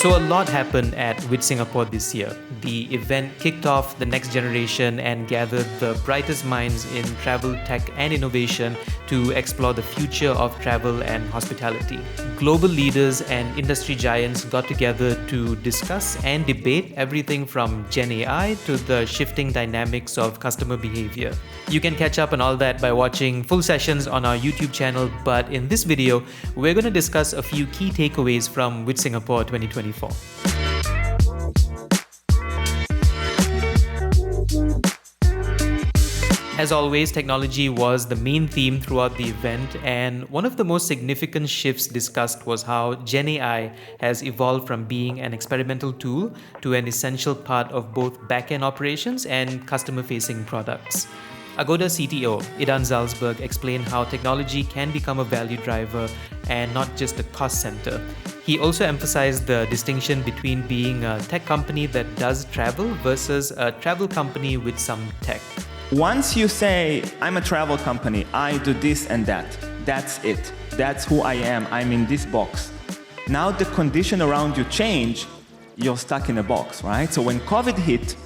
So a lot happened at WiT Singapore this year. The event kicked off the next generation and gathered the brightest minds in travel, tech and innovation to explore the future of travel and hospitality. Global leaders and industry giants got together to discuss and debate everything from Gen AI to the shifting dynamics of customer behavior. You can catch up on all that by watching full sessions on our YouTube channel, but in this video, we're going to discuss a few key takeaways from WiT Singapore 2024. As always, technology was the main theme throughout the event, and one of the most significant shifts discussed was how Gen AI has evolved from being an experimental tool to an essential part of both back-end operations and customer-facing products. Agoda CTO Idan Zalsberg explained how technology can become a value driver and not just a cost center. He also emphasized the distinction between being a tech company that does travel versus a travel company with some tech. Once you say, I'm a travel company, I do this and that, that's it. That's who I am. I'm in this box. Now the condition around you change, you're stuck in a box, right? So when COVID hit,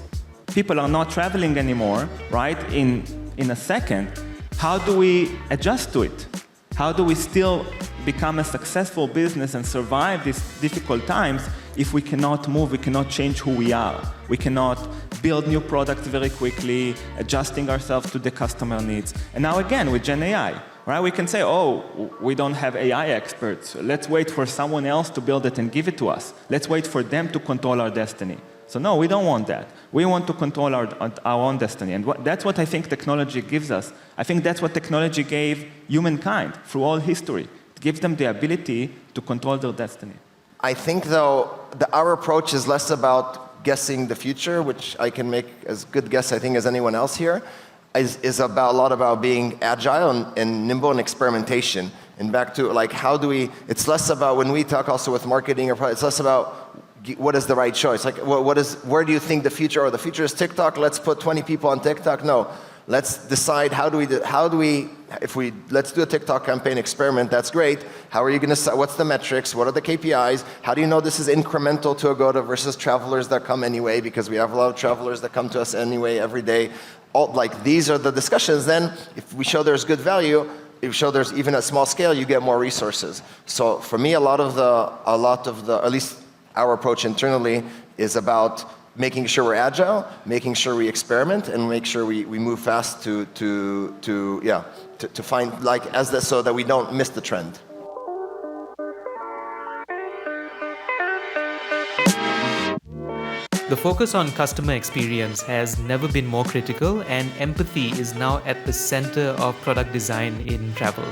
people are not traveling anymore, right? In a second, how do we adjust to it? How do we still become a successful business and survive these difficult times if we cannot move, we cannot change who we are? We cannot build new products very quickly, adjusting ourselves to the customer needs. And now again, with Gen AI, right? We can say, oh, we don't have AI experts. Let's wait for someone else to build it and give it to us. Let's wait for them to control our destiny. So no, we don't want that. We want to control our own destiny. And that's what I think technology gives us. I think that's what technology gave humankind through all history. It gives them the ability to control their destiny. I think, though, our approach is less about guessing the future, which I can make as good guess, I think, as anyone else here, is about a lot about being agile and nimble and experimentation. And back to, like, how do we, it's less about when we talk also with marketing, or it's less about what is the right choice. Like, where do you think the future, or the future is TikTok, let's put 20 people on TikTok? No. Let's decide let's do a TikTok campaign experiment, that's great. How are you going to, what's the metrics? What are the KPIs? How do you know this is incremental to Agoda versus travelers that come anyway? Because we have a lot of travelers that come to us anyway every day. These are the discussions. Then if we show there's good value, if we show there's even at small scale, you get more resources. So for me, a lot of the, at least our approach internally is about making sure we're agile, making sure we experiment, and make sure we move fast to find, so that we don't miss the trend. The focus on customer experience has never been more critical, and empathy is now at the center of product design in travel.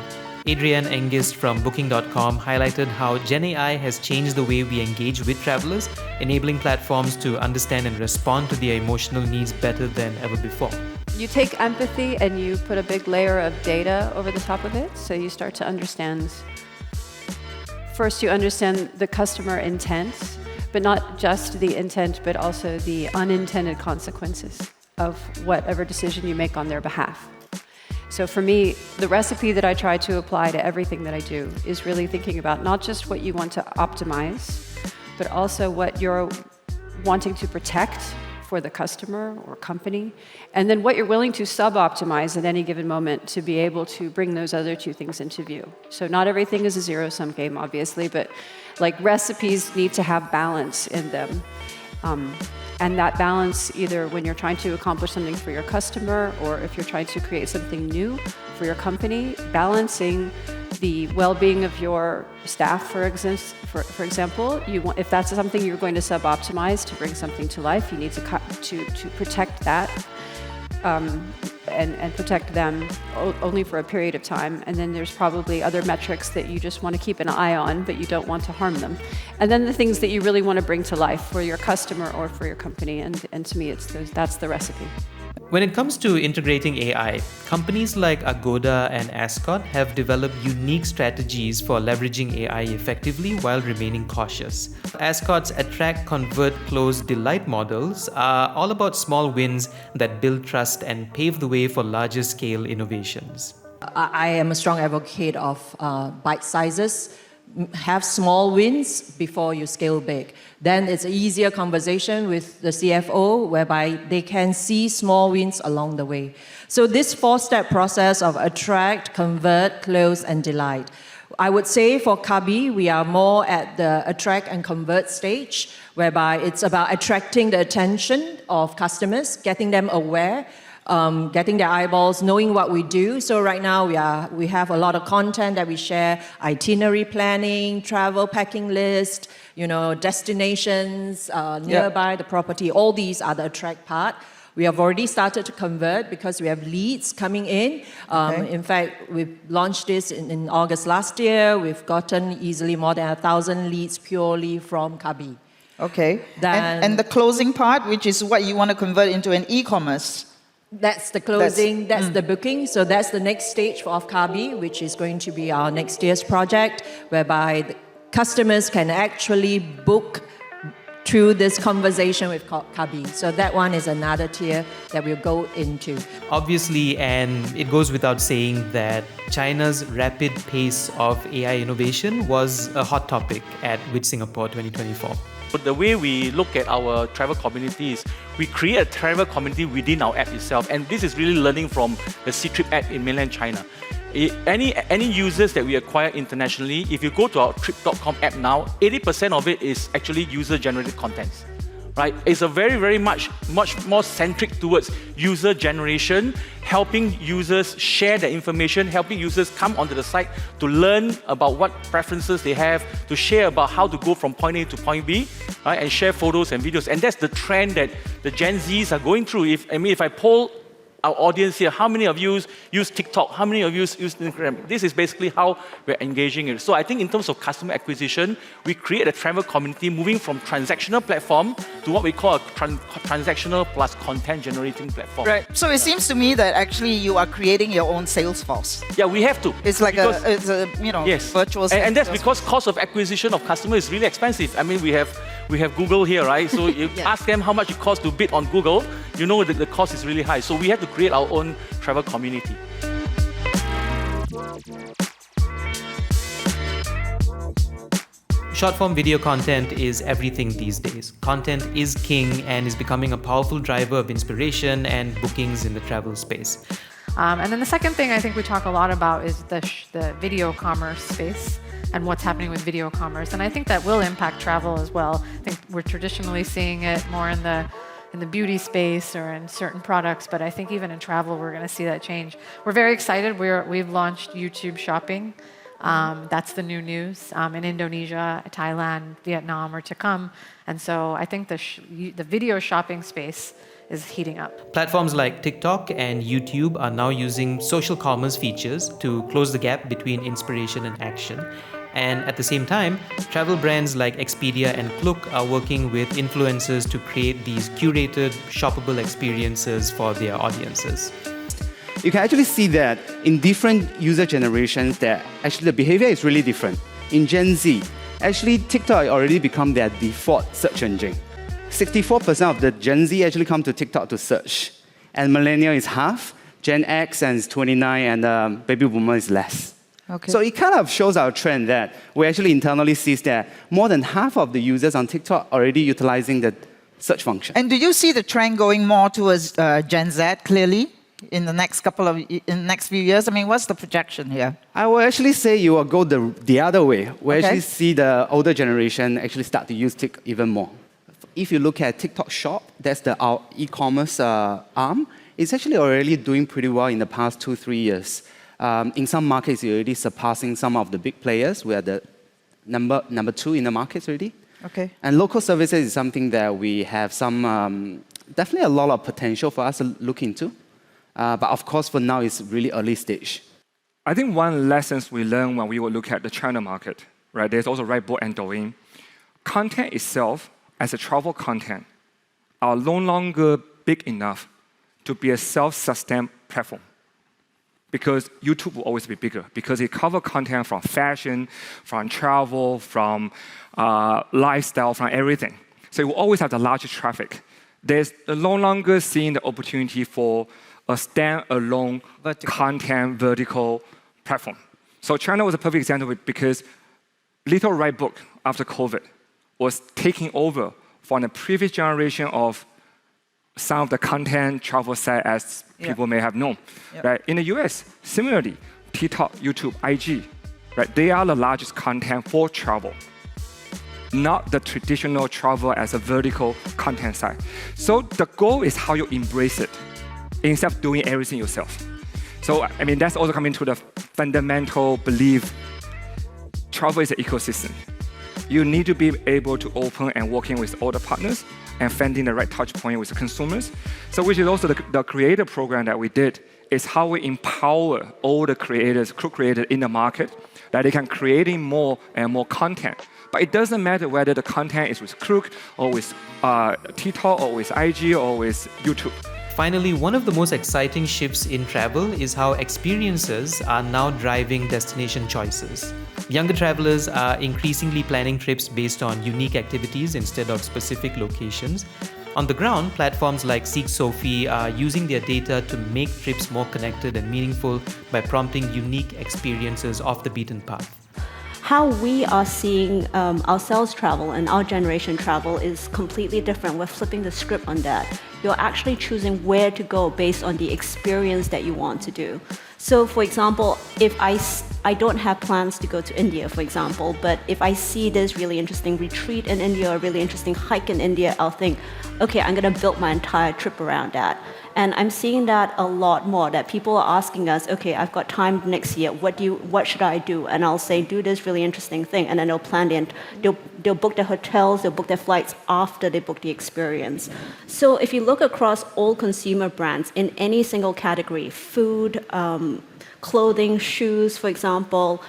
Adrienne Engist from Booking.com highlighted how Gen AI has changed the way we engage with travelers, enabling platforms to understand and respond to their emotional needs better than ever before. You take empathy and you put a big layer of data over the top of it, so you start to understand. First, you understand the customer intent, but not just the intent, but also the unintended consequences of whatever decision you make on their behalf. So for me, the recipe that I try to apply to everything that I do is really thinking about not just what you want to optimize, but also what you're wanting to protect for the customer or company, and then what you're willing to sub-optimize at any given moment to be able to bring those other two things into view. So not everything is a zero-sum game, obviously, but like recipes need to have balance in them. And that balance, either when you're trying to accomplish something for your customer or if you're trying to create something new for your company, balancing the well-being of your staff, for example, if that's something you're going to sub-optimize to bring something to life, you need to protect that and protect them only for a period of time. And then there's probably other metrics that you just want to keep an eye on, but you don't want to harm them. And then the things that you really want to bring to life for your customer or for your company. And to me, that's the recipe. When it comes to integrating AI, companies like Agoda and Ascot have developed unique strategies for leveraging AI effectively while remaining cautious. Ascot's Attract, Convert, Close, Delight models are all about small wins that build trust and pave the way for larger scale innovations. I am a strong advocate of bite sizes, have small wins before you scale big. Then it's an easier conversation with the CFO whereby they can see small wins along the way. So this 4-step process of attract, convert, close, and delight. I would say for Kabi, we are more at the attract and convert stage, whereby it's about attracting the attention of customers, getting them aware, getting their eyeballs, knowing what we do. So right now we have a lot of content that we share, itinerary planning, travel packing list, destinations nearby the property. All these are the attract part. We have already started to convert because we have leads coming in. In fact, we've launched this in August last year. We've gotten easily more than 1,000 leads purely from Kabi. Okay. Then, and the closing part, which is what you want to convert into an e-commerce. That's the closing, that's the booking. So that's the next stage of Kabi, which is going to be our next year's project, whereby the customers can actually book through this conversation with Kabi. So that one is another tier that we'll go into. Obviously, and it goes without saying that China's rapid pace of AI innovation was a hot topic at WiT Singapore 2024. The way we look at our travel community is we create a travel community within our app itself, and this is really learning from the Ctrip app in mainland China. Any users that we acquire internationally, if you go to our trip.com app now, 80% of it is actually user-generated contents. Right? It's a very much more centric towards user generation, helping users share their information, helping users come onto the site to learn about what preferences they have, to share about how to go from point A to point B, right? And share photos and videos. And that's the trend that the Gen Zs are going through. If I poll our audience here, how many of you use TikTok? How many of you use Instagram? This is basically how we're engaging it. So I think in terms of customer acquisition, we create a travel community moving from transactional platform to what we call a transactional plus content generating platform. Right. So it seems to me that actually you are creating your own sales force. Yeah, we have to. It's like because, yes. Virtual sales. And that's because cost of acquisition of customer is really expensive. I mean, we have Google here, right? So you ask them how much it costs to bid on Google, you know that the cost is really high. So we have to create our own travel community. Short-form video content is everything these days. Content is king and is becoming a powerful driver of inspiration and bookings in the travel space. And then the second thing I think we talk a lot about is the video commerce space and what's happening with video commerce. And I think that will impact travel as well. I think we're traditionally seeing it more in the beauty space or in certain products, but I think even in travel we're going to see that change. We're very excited. We've launched YouTube Shopping. That's the new news. In Indonesia, Thailand, Vietnam are to come. And so I think the video shopping space is heating up. Platforms like TikTok and YouTube are now using social commerce features to close the gap between inspiration and action. And at the same time, travel brands like Expedia and Klook are working with influencers to create these curated, shoppable experiences for their audiences. You can actually see that in different user generations that actually the behavior is really different. In Gen Z, actually TikTok already become their default search engine. 64% of the Gen Z actually come to TikTok to search. And millennial is half, Gen X and is 29, and baby boomer is less. Okay. So it kind of shows our trend that we actually internally see that more than half of the users on TikTok already utilizing the search function. And do you see the trend going more towards Gen Z clearly in the next few years? I mean, what's the projection here? I will actually say you will go the other way. We actually see the older generation actually start to use TikTok even more. If you look at TikTok Shop, that's our e-commerce arm. It's actually already doing pretty well in the past 2-3 years. In some markets, you're already surpassing some of the big players. We are the number 2 in the markets already. Okay. And local services is something that we have some, definitely a lot of potential for us to look into. But of course, for now, it's really early stage. I think one lesson we learned when we would look at the China market, right? There's also Rightboard and Douyin. Content itself, as a travel content, are no longer big enough to be a self-sustained platform. Because YouTube will always be bigger, because it covers content from fashion, from travel, from lifestyle, from everything. So it will always have the largest traffic. There's no longer seeing the opportunity for a standalone content vertical platform. So China was a perfect example because little right book after COVID was taking over from the previous generation of some of the content travel site as people may have known. Right? In the US, similarly, TikTok, YouTube, IG, right? They are the largest content for travel, not the traditional travel as a vertical content site. So the goal is how you embrace it instead of doing everything yourself. So, I mean, that's also coming to the fundamental belief travel is an ecosystem. You need to be able to open and working with all the partners and finding the right touch point with the consumers. So which is also the creator program that we did, is how we empower all the creators, crew creators in the market, that they can create more and more content. But it doesn't matter whether the content is with Crook or with TikTok or with IG or with YouTube. Finally, one of the most exciting shifts in travel is how experiences are now driving destination choices. Younger travelers are increasingly planning trips based on unique activities instead of specific locations. On the ground, platforms like Seek Sophie are using their data to make trips more connected and meaningful by prompting unique experiences off the beaten path. How we are seeing ourselves travel and our generation travel is completely different. We're flipping the script on that. You're actually choosing where to go based on the experience that you want to do. So for example, if I don't have plans to go to India, for example, but if I see this really interesting retreat in India or a really interesting hike in India, I'll think, okay, I'm going to build my entire trip around that. And I'm seeing that a lot more, that people are asking us, okay, I've got time next year, what should I do? And I'll say, do this really interesting thing, and then they'll plan it. They'll book their hotels, they'll book their flights after they book the experience. So if you look across all consumer brands in any single category, food, clothing, shoes, for example,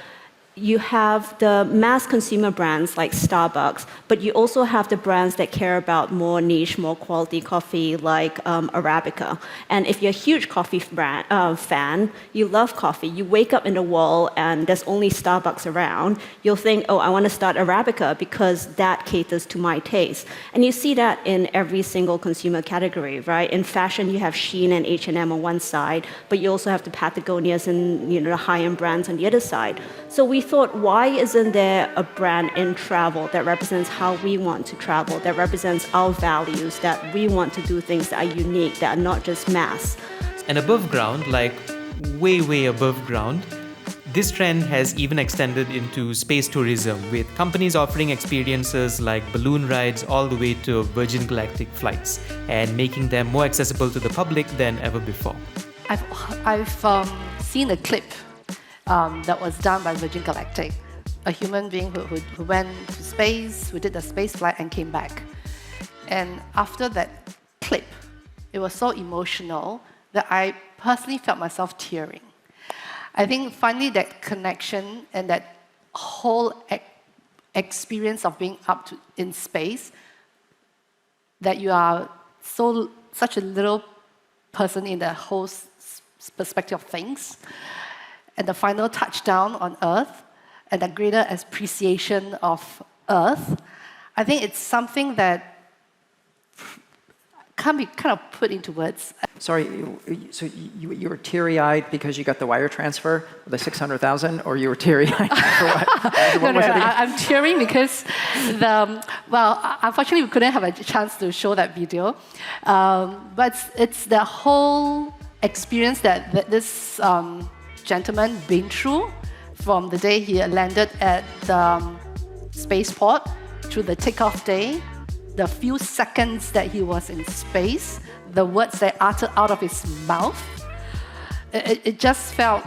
you have the mass consumer brands like Starbucks, but you also have the brands that care about more niche, more quality coffee like Arabica. And if you're a huge coffee fan, you love coffee, you wake up in the world and there's only Starbucks around, you'll think, oh, I want to start Arabica because that caters to my taste. And you see that in every single consumer category, right? In fashion, you have Shein and H&M on one side, but you also have the Patagonias and the high-end brands on the other side. So we thought, why isn't there a brand in travel that represents how we want to travel, that represents our values, that we want to do things that are unique, that are not just mass? And above ground, like way, way above ground, this trend has even extended into space tourism, with companies offering experiences like balloon rides all the way to Virgin Galactic flights and making them more accessible to the public than ever before. I've seen a clip that was done by Virgin Galactic, a human being who went to space, who did the space flight and came back. And after that clip, it was so emotional that I personally felt myself tearing. I think finally that connection and that whole experience of being up in space, that you are such a little person in the whole perspective of things, and the final touchdown on Earth, and the greater appreciation of Earth, I think it's something that can't be kind of put into words. Sorry, so you were teary-eyed because you got the wire transfer, the 600,000, or you were teary-eyed for what? No, I'm tearing because unfortunately we couldn't have a chance to show that video, but it's the whole experience that this gentleman been through from the day he landed at the spaceport to the takeoff day, the few seconds that he was in space, the words that uttered out of his mouth. It just felt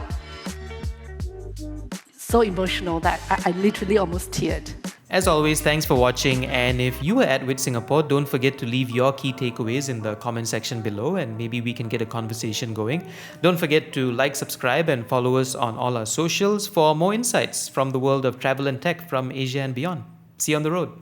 so emotional that I literally almost teared. As always, thanks for watching, and if you were at WiT Singapore, don't forget to leave your key takeaways in the comment section below and maybe we can get a conversation going. Don't forget to like, subscribe and follow us on all our socials for more insights from the world of travel and tech from Asia and beyond. See you on the road.